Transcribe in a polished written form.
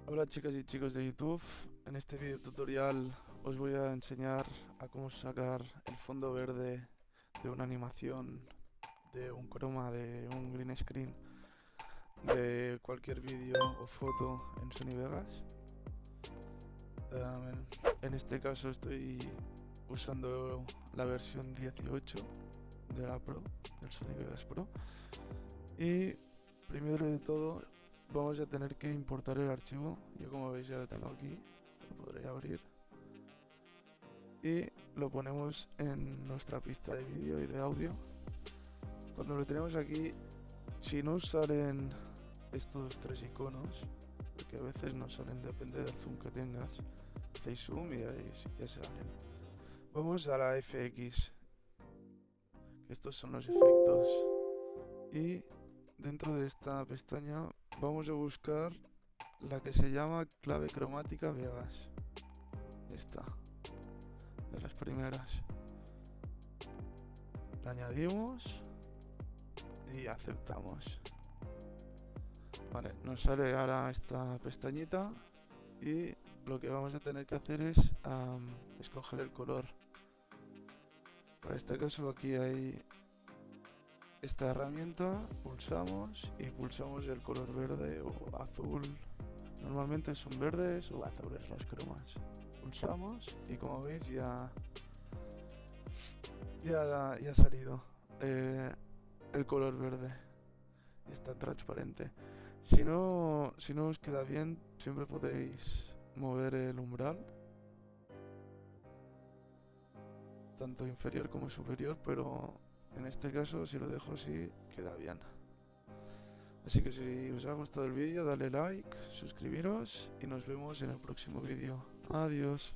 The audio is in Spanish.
Hola chicas y chicos de YouTube, en este video tutorial os voy a enseñar a cómo sacar el fondo verde de una animación, de un croma, de un green screen, de cualquier vídeo o foto en Sony Vegas. En este caso estoy usando la versión 18 de la Pro, del Sony Vegas Pro. Y primero de todo vamos a tener que importar el archivo. Yo, como veis, ya lo tengo aquí, lo podré abrir y lo ponemos en nuestra pista de vídeo y de audio. Cuando lo tenemos aquí, si no salen estos tres iconos, porque a veces no salen, depende del zoom que tengas, hacéis zoom y ahí sí ya salen. Vamos a la FX, estos son los efectos, y dentro de esta pestaña vamos a buscar la que se llama clave cromática Vegas. Esta, de las primeras. La añadimos y aceptamos. Vale, nos sale ahora esta pestañita y lo que vamos a tener que hacer es escoger el color. Para este caso aquí hay esta herramienta, pulsamos y pulsamos el color verde o azul. Normalmente son verdes o azules los cromas. Pulsamos y, como veis, ya ha salido el color verde. Está transparente. Si no os queda bien, siempre podéis mover el umbral, tanto inferior como superior, pero en este caso, si lo dejo así, queda bien. Así que si os ha gustado el vídeo, dale like, suscribiros y nos vemos en el próximo vídeo. Adiós.